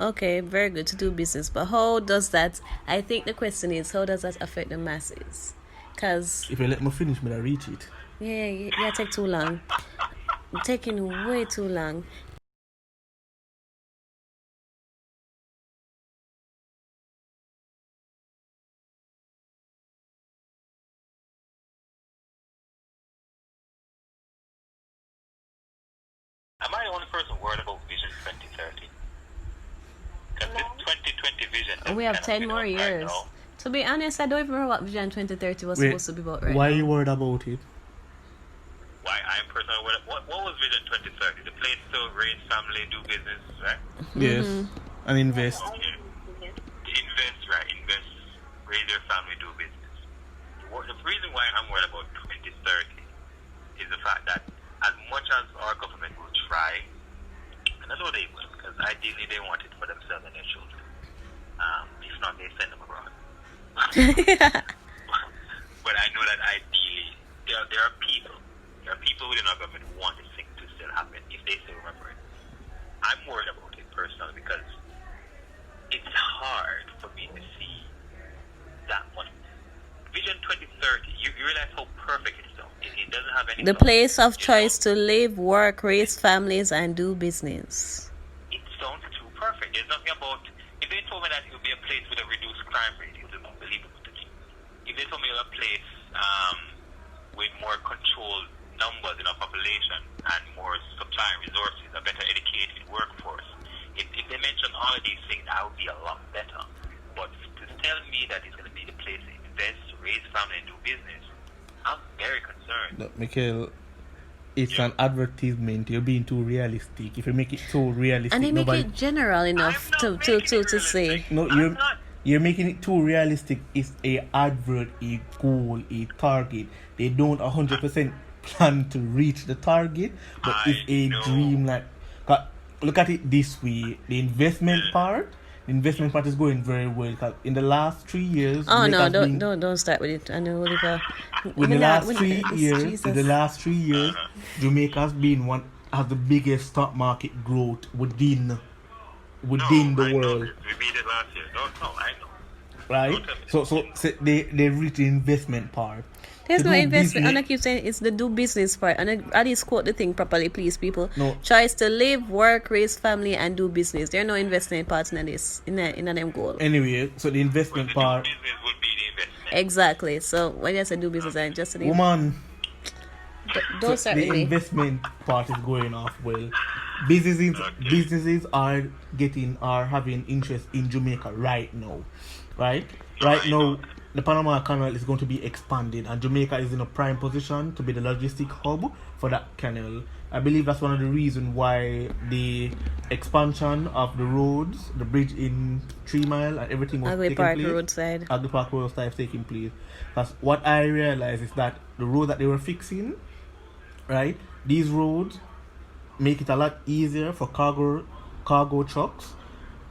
Okay, very good to do business. But how does that, I think the question is, how does that affect the masses? Because, If you let me finish, me I reach it. yeah, take too long. Taking way too long. Am I the only person worried about Vision 2030? Because this 2020 vision... We have 10 more years. Right, to be honest, I don't even know what Vision 2030 was supposed to be about right why now. Why are you worried about it? Why I'm personally worried... What was Vision 2030? The place to raise family, do business, right? Yes. And invest. Invest, right. Invest, raise your family, do business. The reason why I'm worried about 2030 is the fact that as much as our government will try, and I know they will, because ideally they want it for themselves and their children. If not, they send them abroad. But I know that ideally there are people within our government who want this thing to still happen if they still remember it. I'm worried about it personally because it's hard for me to see that much. Vision 2030, you realize how perfect it is though. It doesn't have any... The place of choice to live, work, raise families, and do business. It sounds too perfect. There's nothing about... If they told me that it would be a place with a reduced crime rate, it would be unbelievable to me. If they told me a place with more controlled numbers in our population and more supply and resources, a better educated workforce, if they mention all of these things, that would be a lot better. But to tell me that it's going to be the place to invest, raise family, and do business, I'm very concerned. Look, Michael, it's an advertisement. You're being too realistic. If you make it so realistic, and they make it general enough to say. No, you're making it too realistic. It's a advert, a goal, a target. They don't 100% plan to reach the target, but it's a dream. Like, look at it this way: the investment part is going very well. Cause in the last 3 years, don't start with it. I know Oliver. In the last 3 years, Jamaica's been one of the biggest stock market growth within the world. We beat it last year. No, I know. Right? So they reach the investment part. There's no investment, and I keep saying it's the do business part. And I just quote the thing properly, please, people. No. Choice to live, work, raise family, and do business. There are no investment parts in this, in them goal. Anyway, so the investment part. Do business would be the investment. Exactly. So when I say do business, I just say woman. Don't start with me. The investment part is going off well. Businesses are having interest in Jamaica right now. Right now, the Panama Canal is going to be expanded, and Jamaica is in a prime position to be the logistic hub for that canal. I believe that's one of the reasons why the expansion of the roads, the bridge in 3 Mile, and everything was taking place. Agri Park Roadside is taking place. Because what I realized is that the road that they were fixing, right, these roads make it a lot easier for cargo trucks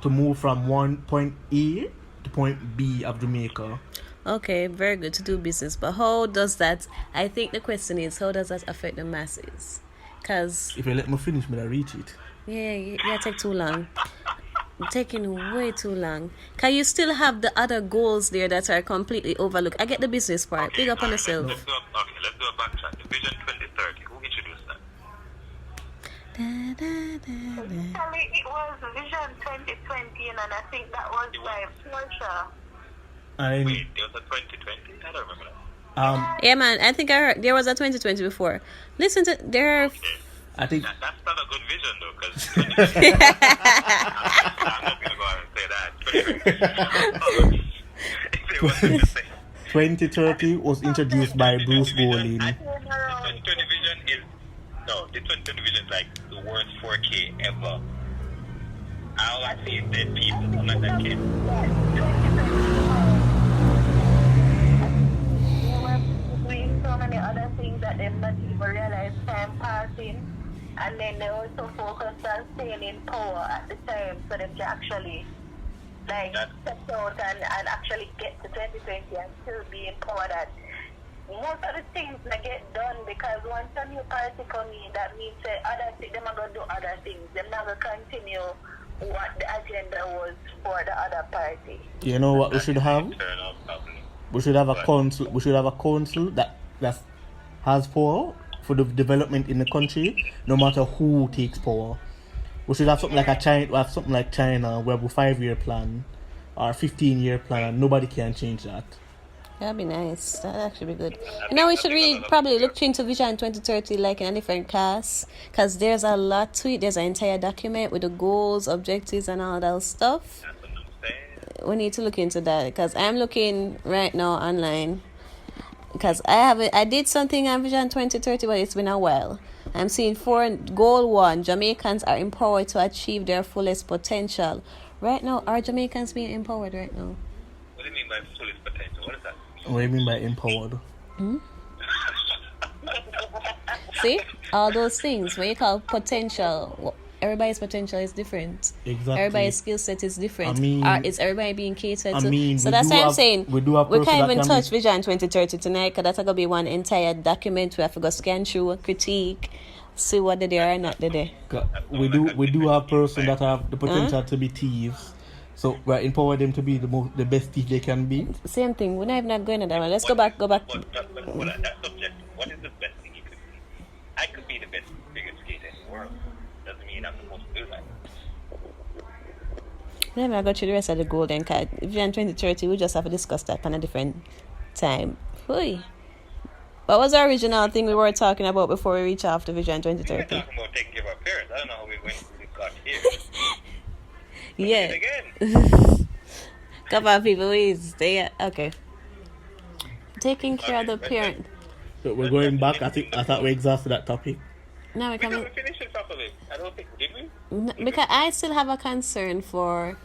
to move from one point A to point B of Jamaica. Okay, very good to do business. But how does that, I think the question is, how does that affect the masses? Because... If you let me finish, me I reach it. Yeah, take too long. Taking way too long. Can you still have the other goals there that are completely overlooked? I get the business part. Big up on yourself. Let's do a backtrack. The Vision 2030. Who introduced that? Actually, it was Vision 2020, and I think that was by Porsche. Wait, there was a 2020? I don't remember that. Yeah, man. I think I heard there was a 2020 before. Listen to there. Okay. I think that's not a good vision though, because I'm not gonna go out and say that. 2030 was introduced by Bruce Golding. The 2020 vision is the 2020 vision is like the worst 4K ever. All I see is dead people. I'm not that kid. Doing so many other things that they not even realize time passing, and then they also focus on staying in power at the time so they can actually step out and actually get to 2020 and still be in power. That most of the things they get done because once a new party come in, that means that other things, they're not going to do other things. They're not going to continue what the agenda was for the other party. You know what we should have? Internal problem. We should have a council. We should have a council that has power for the development in the country, no matter who takes power. We should have something like China, where we have a 5-year plan or 15-year plan, and nobody can change that. That'd be nice. That'd actually be good. You know, we should really probably look into Vision 2030 like in a different class, because there's a lot to it. There's an entire document with the goals, objectives, and all that stuff. That's what I'm saying. We need to look into that, because I'm looking right now online, because I did something on Vision 2030, but it's been a while. I'm seeing goal 1, Jamaicans are empowered to achieve their fullest potential. Right now, are Jamaicans being empowered right now? What do you mean by fullest potential? What does that mean? What do you mean by empowered? See, all those things what you call potential. Everybody's potential is different. Exactly. Everybody's skill set is different. I mean- Is everybody being catered I to? mean, So we that's do why I'm have- saying we do have we person can't that even can be- touch Vision 2030 tonight, because that's gonna be one entire document we have to go scan through, critique, see what they are or not they. We do have person that have the potential to be thieves. So we empower them to be the best thief they can be. Same thing. We're not even going to that one. Let's go back. But that's subjective. What is the best thing you could be? I could be the biggest skater in the world. Doesn't mean I'm supposed to do that. Never I got you the rest of the golden card. Vision 2030, we just have to discuss that on a different time. Hui. What was the original thing we were talking about before we reach after Vision We're 2030? talking about taking care of our parents. I don't know how we got here. Yeah. Again. Couple of people is there. Okay. Taking care of the parent. So we're going back. I thought we exhausted that topic. Now we We come. never finished it properly. I don't think, did we? Because I still have a concern for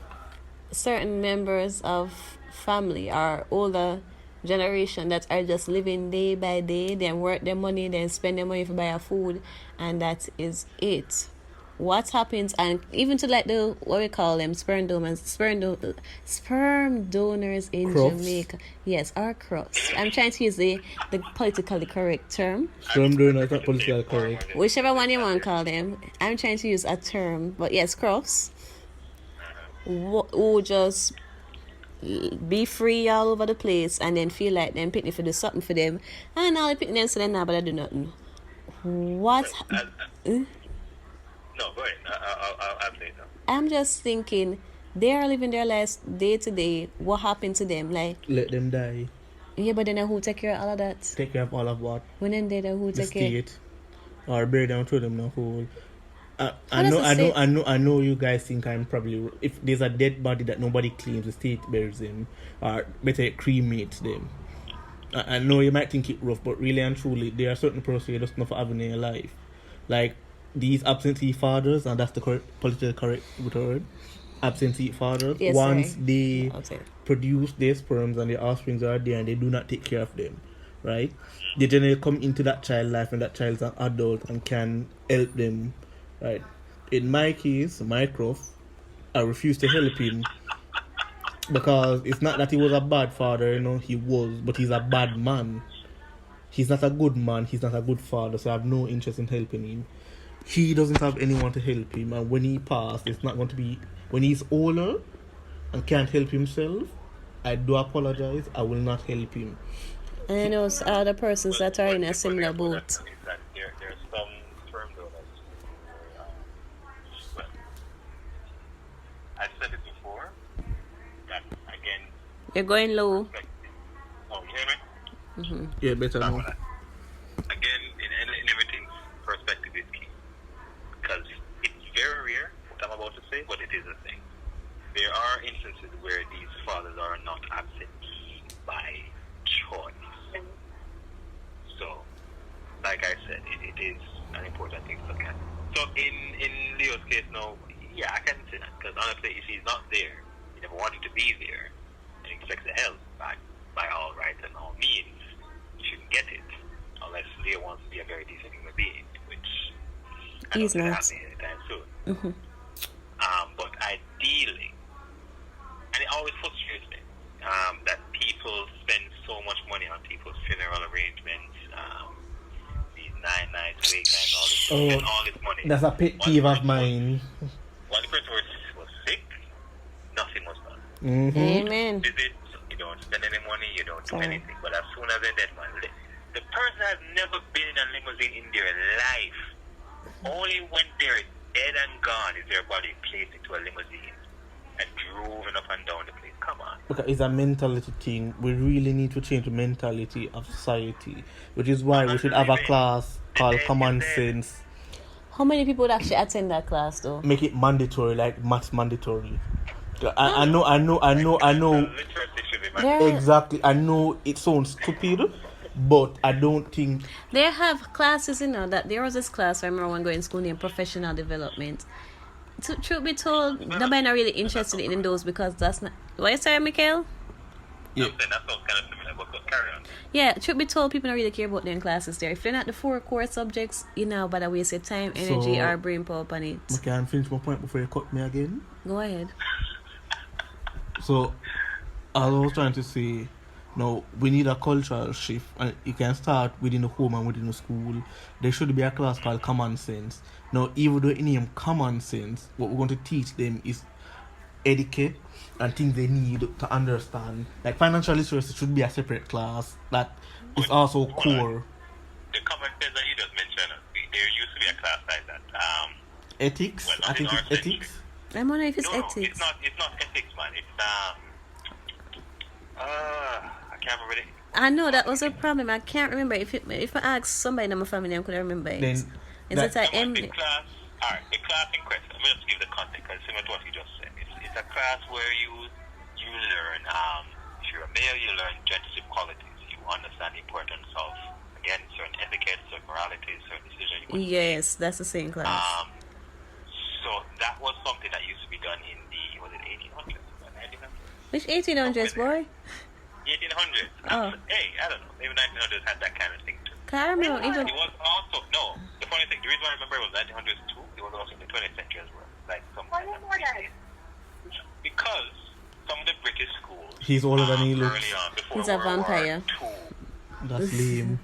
certain members of family or older generation that are just living day by day. They work their money, then spend their money for buy food, and that is it. What happens, and even to like the what we call them sperm donors in Crofts. Jamaica. Yes, or crofts. I'm trying to use the politically correct term. From doing not politically correct. Whichever one you want to call them. I'm trying to use a term, but yes, crofts who just be free all over the place and then feel like them picnic for do something for them, and all the picnic them so they now but I do nothing. What? No, go ahead. I'll say so. I'm just thinking they are living their lives day to day. What happened to them? Like, Let them die. yeah, but then who take care of all of that? Take care of all of what? When then they who The take care? state. Or bury them through them no hole. does the state- I know you guys think I'm probably, if there's a dead body that nobody claims, the state buries him or better cremates them. I know you might think it rough, but really and truly there are certain persons you just not for having in your life. Like these absentee fathers, and that's the politically correct word. Absentee fathers. Yes, once sorry. they I'll say it. produce their sperms and their offsprings are there and they do not take care of them, right? They generally come into that child life and that child's an adult and can help them, right? In my case, Mycroft, I refused to help him because it's not that he was a bad father, he was, but he's a bad man. He's not a good man, he's not a good father, so I have no interest in helping him. He doesn't have anyone to help him, and when he passed, it's not going to be, when he's older and can't help himself, I do apologize, I will not help him. And I know other persons that are in a similar boat. Is that there's some sperm donors who, well, I've said it before, that again, You're going low. oh, you hear me? Yeah, better Stop now. with that. Again, in everything, perspective is key. Because it's very rare, what I'm about to say, but it is a thing. There are instances where these fathers are not absent by choice. So, like I said, it is an important thing to look at. So, in Leo's case now, yeah, I can say that. Because honestly, if he's not there, he never wanted to be there, and he expects the help by all rights and all means, you shouldn't get it. Unless Leo wants to be a very decent human being, which I He's don't think not. happen anytime soon. But ideally, and it always frustrates me, that people spend so much money on people's funeral arrangements, these 9 nights, 8 nights, all this, spend all this money. That's a pet peeve of mine. One person was Amen. Visit, you don't spend any money, you don't do Sorry. anything. But as soon as they're dead, man, the person has never been in a limousine in their life. Only when they're dead and gone is their body placed into a limousine and driven up and down the place. Come on. Because it's a mentality thing. We really need to change the mentality of society, which is why we should have a class called Common Sense. How many people would actually attend that class though? Make it mandatory, like maths mandatory. I know. Literacy should be mandatory. Exactly. I know it sounds stupid, but I don't think They have classes, that there was this class I remember when going to school named Professional Development. Truth be told, nobody not really interested in those because that's not. What you say, Mikhail? Yeah. I'm saying that sounds kind of similar, but carry on. Yeah, truth be told, people don't really care about them classes there. If they're not the 4 core subjects, better waste your time, energy, or brain power upon it. I can finish my point before you cut me again. Go ahead. So, as I was trying to say, no, we need a cultural shift, and it can start within the home and within the school. There should be a class called Common Sense. Now, even though it name Common Sense, what we're going to teach them is etiquette and things they need to understand. Like financial literacy should be a separate class that is also core. The common sense that you just mentioned, there used to be a class like that. Ethics? Well, not I think in it's our ethics. I'm wondering if it's No, ethics. it's not ethics, man. It's I can't remember it. I know that was a problem. I can't remember. If I ask somebody in my family, I could remember it. Then Is it a M? The class, alright, the class in question. I'm going to give the context because similar to what you just said. It's a class where you learn. If you're a male, you learn gendership qualities. You understand the importance of certain etiquette, certain moralities, certain decisions. Yes, that's the same class. So that was something that used to be done in the 1800s, 1900s. Which 1800s, boy? 1800s. Oh. Hey, I don't know. Maybe 1900s had that kind of thing too. Can't remember even. It was also the funny thing. The reason why I remember it was 1900s too. It was also in the 20th century as well. Like some. Because some of the British schools. He's older than he looks. Early on, before He's a World War vampire. II, That's lame.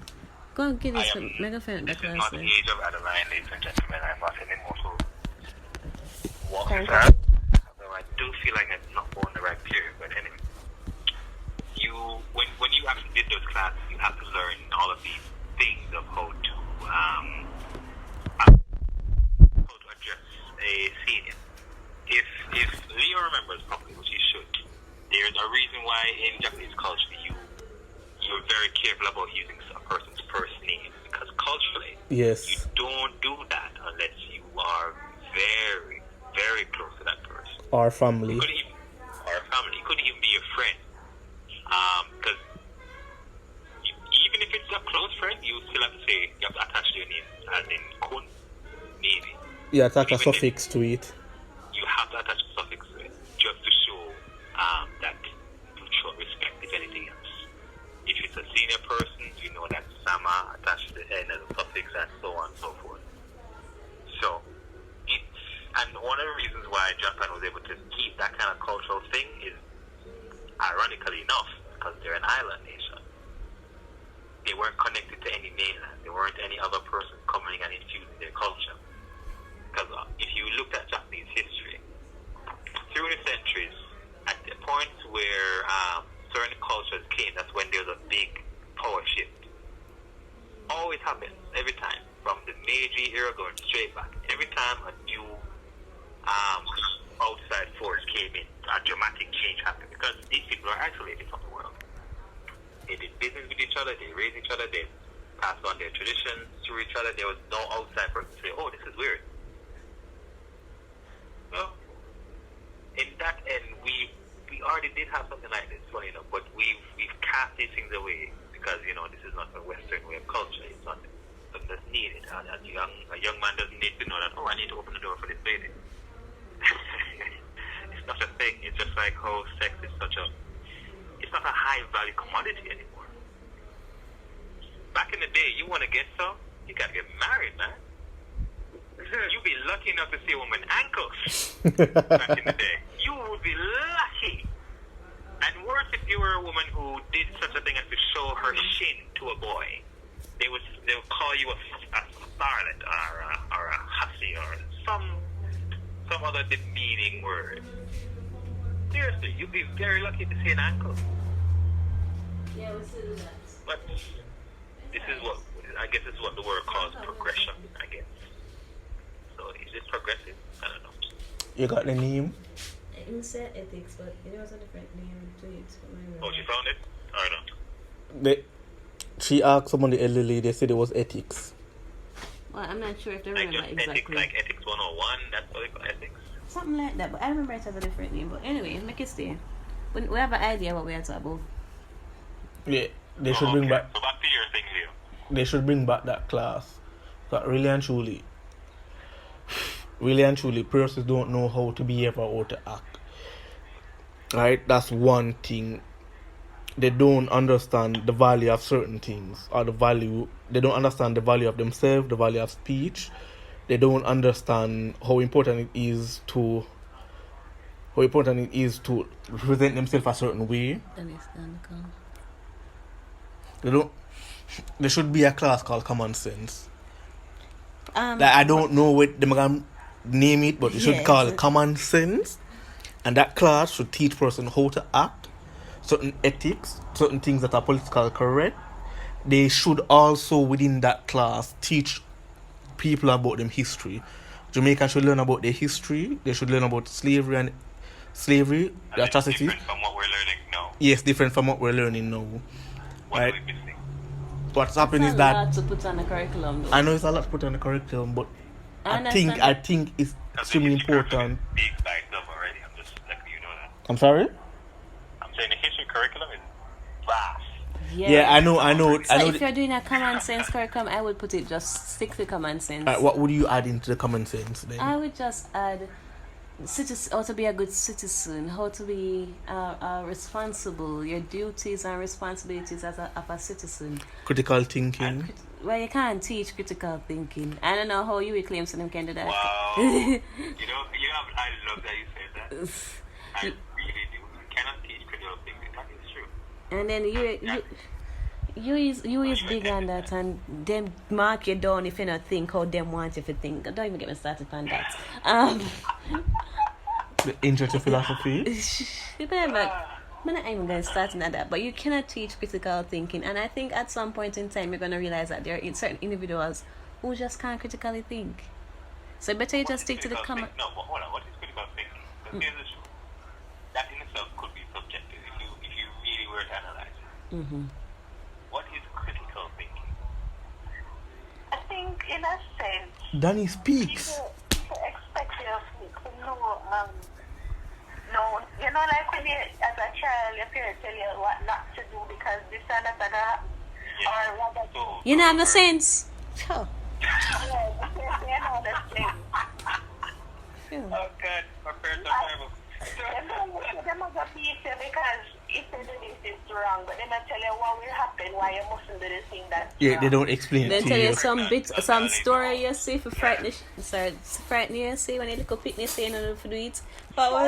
Go and give this I am- megaphone the This is class not the then. age of Adeline, ladies and gentlemen. I'm not an immortal walk Thank star. Although I do feel like I'm not born the right period. But anyway, when you actually did those classes, you have to learn all of these things of how to address a senior. If Leo remembers properly, which he should, there's a reason why in Japanese culture you're very careful about using a person's first name, because culturally you Yes. don't do that unless you are very, very close to that person. Our family. Or a family. It could even be your friend. Because even if it's a close friend, you still have to say, you have to attach your name, as in kun, maybe. Yeah, attach a Even suffix to it. You have to attach a suffix to it, just to show that you show respect, if anything else. If it's a senior person, you know that Sama attached to the end as a suffix, and so on and so forth. So, and one of the reasons why Japan was able to keep that kind of cultural thing is, ironically enough, because they're an island nation. They weren't connected to any mainland. There weren't any other person coming and infusing their culture. Because if you looked at Japanese history, through the centuries, at the point where certain cultures came, that's when there was a big power shift. Always happens, every time. From the Meiji era going straight back. Every time a new outside force came in, a dramatic change happened. Because these people are isolated from the world. They did business with each other, they raised each other, they passed on their traditions to each other. There was no outside person to say, oh, this is weird. Well, in that end, we already did have something like this, funny enough, but we've cast these things away because, this is not a Western way of culture. It's not something that's needed. A young man doesn't need to know that, oh, I need to open the door for this lady. It's not a thing. It's just like how sex is it's not a high value commodity anymore. Back in the day, you want to get some, you gotta get married, man. You'd be lucky enough to see a woman ankles back in the day. You would be lucky. And worse if you were a woman who did such a thing as to show her shin to a boy. They would call you a starlet or a hussy or some other demeaning word. Seriously, you'd be very lucky to see an ankle. Yeah, we still do that. But this is what the word calls progression, I guess. So is it progressive? I don't know. You got the name? I didn't say ethics, but it was a different name to it. Oh, she found it? Or not? She asked someone the elderly, they said it was ethics. Well, I'm not sure if they Like remember just ethics, exactly. like ethics 101, that's what they call ethics. Something like that, but I remember it as a different name. But anyway, make it stay. But we have an idea what we are talking about. Yeah, they should bring back. So back to your thing, Leo. They should bring back that class. But really and truly, persons don't know how to behave or how to act. Right? That's one thing. They don't understand the value of certain things, or they don't understand the value of themselves, the value of speech. They don't understand how important it is to represent themselves a certain way. There should be a class called Common Sense. I don't know what they're gonna name it, but they should call it Common Sense. And that class should teach person how to act, certain ethics, certain things that are politically correct. They should also, within that class, teach people about them history. Jamaica should learn about their history. They should learn about slavery, the atrocities. Different from what we're learning now. Yes, different from what we're learning now. What Right? are we missing? What's happening is a that lot to put on the curriculum, though. I know it's a lot to put on the curriculum, but I understand think it's extremely important. Big by itself already. I'm just letting you know that. I'm sorry? I'm saying the history curriculum is vast. Yeah, I know. So if you're doing a common sense curriculum, I would put it just stick to common sense. What would you add into the common sense then? I would just add how to be a good citizen, how to be responsible, your duties and responsibilities of a citizen. Critical thinking. Well, you can't teach critical thinking. I don't know how you will claim some can do that. Wow. I love that you said that. I really do. You cannot teach critical thinking. That is true. And then you is big on that, and them mark you down if you not think how them want you to think. Don't even get me started on that. The intro to philosophy. I'm not even going to start on that, but you cannot teach critical thinking, and I think at some point in time you're going to realize that there are certain individuals who just can't critically think. So better you just stick to the common. No, but hold on. What is critical thinking? Because here's the truth. That in itself could be subjective if you really were to analyze it. Mm-hmm. What is critical thinking? I think in a sense, Danny speaks. people expect you to know, like when you, as a child, your parents tell you what not to do because this and that and that. Yeah. Or rather, You know the sense. Sure. they know the thing. Oh God, my parents are terrible. Them are going to beat you because if they do this, it's wrong. But they might tell you what will happen, why you mustn't do this thing that's Yeah, wrong. they don't explain They it to tell you you. some story you see for frighten you see when you look up picnic saying you to do it. But When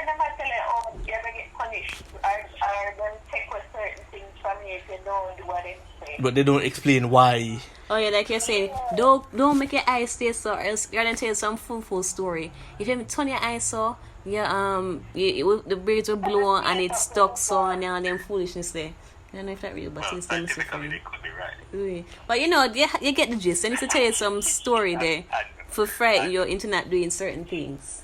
they might tell you, oh, you're going to get punished, or going to take away certain things from you if you don't do what they say. But they don't explain why. oh yeah, like you say, don't make your eyes stay so, else you're gonna tell you some full story. If you turn your eyes so, the birds will blow and it's stuck so and them foolishness there. I don't know if that real, but it's still Scientifically, they could be right. But you know, you get the gist. I need to tell you some story there for frighten you into not doing certain things.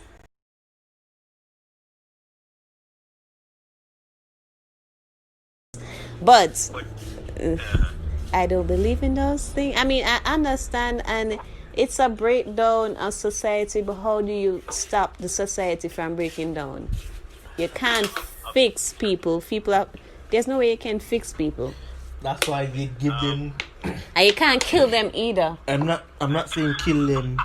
But I don't believe in those things. I mean, I understand, and it's a breakdown of society, but how do you stop the society from breaking down? You can't fix people. There's no way you can fix people. That's why they give them. And you can't kill them either. I'm not saying kill them